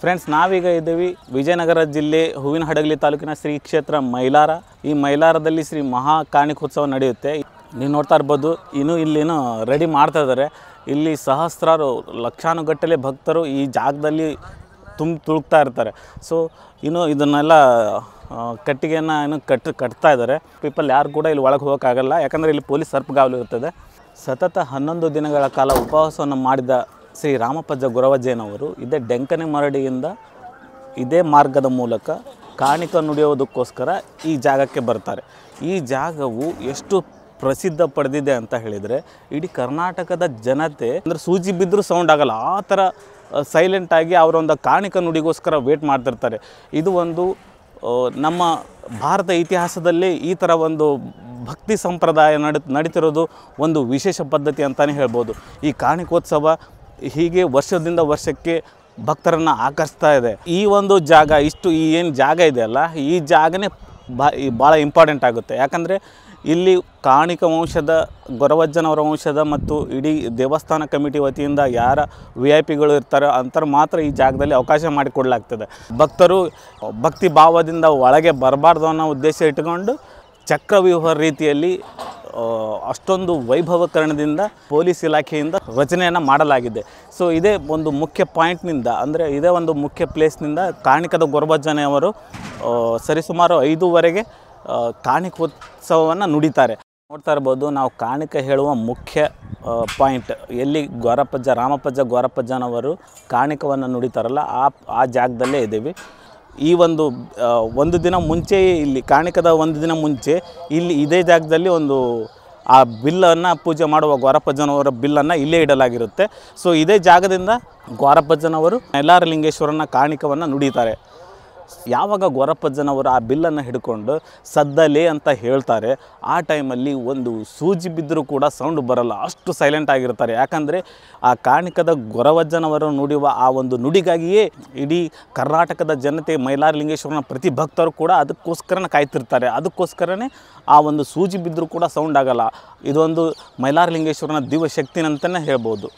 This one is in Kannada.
ಫ್ರೆಂಡ್ಸ್, ನಾವೀಗ ಇದ್ದೀವಿ ವಿಜಯನಗರ ಜಿಲ್ಲೆ ಹೂವಿನಹಡಗಲಿ ತಾಲೂಕಿನ ಶ್ರೀ ಕ್ಷೇತ್ರ ಮೈಲಾರ. ಈ ಮೈಲಾರದಲ್ಲಿ ಶ್ರೀ ಮಹಾ ಕಾಣಿಕೋತ್ಸವ ನಡೆಯುತ್ತೆ. ನೀವು ನೋಡ್ತಾ ಇರ್ಬೋದು, ಇಲ್ಲೇನೋ ರೆಡಿ ಮಾಡ್ತಾ ಇದ್ದಾರೆ. ಇಲ್ಲಿ ಸಹಸ್ರಾರು ಲಕ್ಷಾನುಗಟ್ಟಲೆ ಭಕ್ತರು ಈ ಜಾಗದಲ್ಲಿ ತುಳುಕ್ತಾ ಇರ್ತಾರೆ. ಸೊ ಇದನ್ನೆಲ್ಲ ಕಟ್ಟಿಗೆಯನ್ನು ಕಟ್ತಾ ಇದ್ದಾರೆ. ಪೀಪಲ್ ಯಾರು ಕೂಡ ಇಲ್ಲಿ ಒಳಗೆ ಹೋಗೋಕ್ಕಾಗಲ್ಲ, ಯಾಕಂದರೆ ಇಲ್ಲಿ ಪೊಲೀಸ್ ಸರ್ಪಗಾವಲು ಇರ್ತದೆ. ಸತತ 11 ದಿನಗಳ ಕಾಲ ಉಪವಾಸವನ್ನು ಮಾಡಿದ ಶ್ರೀ ರಾಮಪ್ಪಜ್ಜ ಗೊರವಜ್ಜನವರು ಇದೇ ಡೆಂಕನೆ ಮರಡಿಯಿಂದ ಇದೇ ಮಾರ್ಗದ ಮೂಲಕ ಕಾಣಿಕ ನುಡಿಯೋದಕ್ಕೋಸ್ಕರ ಈ ಜಾಗಕ್ಕೆ ಬರ್ತಾರೆ. ಈ ಜಾಗವು ಎಷ್ಟು ಪ್ರಸಿದ್ಧ ಪಡೆದಿದೆ ಅಂತ ಹೇಳಿದರೆ, ಇಡೀ ಕರ್ನಾಟಕದ ಜನತೆ ಅಂದರೆ ಸೂಜಿ ಬಿದ್ದರೂ ಸೌಂಡ್ ಆಗಲ್ಲ, ಆ ಥರ ಸೈಲೆಂಟಾಗಿ ಅವರೊಂದು ಕಾಣಿಕ ನುಡಿಗೋಸ್ಕರ ವೇಟ್ ಮಾಡ್ತಿರ್ತಾರೆ. ಇದು ಒಂದು ನಮ್ಮ ಭಾರತ ಇತಿಹಾಸದಲ್ಲಿ ಈ ಥರ ಒಂದು ಭಕ್ತಿ ಸಂಪ್ರದಾಯ ನಡೀತಿರೋದು ಒಂದು ವಿಶೇಷ ಪದ್ಧತಿ ಅಂತಲೇ ಹೇಳ್ಬೋದು. ಈ ಕಾಣಿಕೋತ್ಸವ ಹೀಗೆ ವರ್ಷದಿಂದ ವರ್ಷಕ್ಕೆ ಭಕ್ತರನ್ನು ಆಕರ್ಷಿಸ್ತಾ ಇದೆ. ಈ ಒಂದು ಜಾಗ ಈ ಏನು ಜಾಗ ಇದೆಯಲ್ಲ, ಈ ಜಾಗನೇ ಭಾಳ ಇಂಪಾರ್ಟೆಂಟ್ ಆಗುತ್ತೆ. ಯಾಕಂದರೆ ಇಲ್ಲಿ ಕಾಣಿಕ ವಂಶದ ಗೊರವಜ್ಜನವರ ವಂಶದ ಮತ್ತು ಇಡೀ ದೇವಸ್ಥಾನ ಕಮಿಟಿ ವತಿಯಿಂದ ಯಾರ VIP ಗಳು ಇರ್ತಾರೋ ಅಂಥವ್ರು ಮಾತ್ರ ಈ ಜಾಗದಲ್ಲಿ ಅವಕಾಶ ಮಾಡಿಕೊಡಲಾಗ್ತದೆ. ಭಕ್ತರು ಭಕ್ತಿ ಭಾವದಿಂದ ಒಳಗೆ ಬರಬಾರ್ದು ಅನ್ನೋ ಉದ್ದೇಶ ಇಟ್ಟುಕೊಂಡು ಚಕ್ರವ್ಯೂಹ ರೀತಿಯಲ್ಲಿ ಅಷ್ಟೊಂದು ವೈಭವಕರಣದಿಂದ ಪೊಲೀಸ್ ಇಲಾಖೆಯಿಂದ ರಚನೆಯನ್ನು ಮಾಡಲಾಗಿದೆ. ಸೊ ಇದೇ ಒಂದು ಮುಖ್ಯ ಪಾಯಿಂಟ್ನಿಂದ, ಅಂದರೆ ಇದೇ ಒಂದು ಮುಖ್ಯ ಪ್ಲೇಸ್ನಿಂದ ಕಾಣಿಕದ ಗೊರವಜ್ಜನವರು ಸರಿಸುಮಾರು 5ವರೆಗೆ ಕಾಣಿಕೋತ್ಸವವನ್ನು ನುಡಿತಾರೆ. ನೋಡ್ತಾ ಇರ್ಬೋದು, ನಾವು ಕಾಣಿಕ ಹೇಳುವ ಮುಖ್ಯ ಪಾಯಿಂಟ್ ಎಲ್ಲಿ ರಾಮಪ್ಪಜ್ಜ ಗೊರವಜ್ಜನವರು ಕಾಣಿಕವನ್ನು ನುಡಿತಾರಲ್ಲ, ಆ ಜಾಗದಲ್ಲೇ ಇದ್ದೀವಿ. ಈ ಒಂದು ದಿನ ಮುಂಚೆ ಇಲ್ಲಿ ಕಾಣಿಕದ ಒಂದು ದಿನ ಮುಂಚೆ ಇಲ್ಲಿ ಇದೇ ಜಾಗದಲ್ಲಿ ಆ ಬಿಲ್ಲನ್ನು ಪೂಜೆ ಮಾಡುವ ಗೊರವಜ್ಜನವರ ಬಿಲ್ಲನ್ನು ಇಲ್ಲೇ ಇಡಲಾಗಿರುತ್ತೆ. ಸೊ ಇದೇ ಜಾಗದಿಂದ ಗೊರವಜ್ಜನವರು ಮೈಲಾರಲಿಂಗೇಶ್ವರನ ಕಾಣಿಕವನ್ನು ನುಡಿತಾರೆ. ಯಾವಾಗ ಗೊರವಜ್ಜನವರು ಆ ಬಿಲ್ಲನ್ನು ಹಿಡ್ಕೊಂಡು ಸದ್ದಲೇ ಅಂತ ಹೇಳ್ತಾರೆ, ಆ ಟೈಮಲ್ಲಿ ಒಂದು ಸೂಜಿ ಬಿದ್ದರೂ ಕೂಡ ಸೌಂಡ್ ಬರಲ್ಲ, ಅಷ್ಟು ಸೈಲೆಂಟ್ ಆಗಿರ್ತಾರೆ. ಯಾಕಂದರೆ ಆ ಕಾಣಿಕದ ಗೊರವಜ್ಜನವರು ನುಡಿಯುವ ಆ ಒಂದು ನುಡಿಗಾಗಿಯೇ ಇಡೀ ಕರ್ನಾಟಕದ ಜನತೆ ಮೈಲಾರಲಿಂಗೇಶ್ವರನ ಪ್ರತಿ ಭಕ್ತರು ಕೂಡ ಅದಕ್ಕೋಸ್ಕರನೇ ಕಾಯ್ತಿರ್ತಾರೆ. ಅದಕ್ಕೋಸ್ಕರನೇ ಆ ಒಂದು ಸೂಜಿ ಬಿದ್ದರೂ ಕೂಡ ಸೌಂಡ್ ಆಗಲ್ಲ. ಇದೊಂದು ಮೈಲಾರಲಿಂಗೇಶ್ವರನ ದಿವ್ಯ ಶಕ್ತಿನಂತಲೇ ಹೇಳ್ಬೋದು.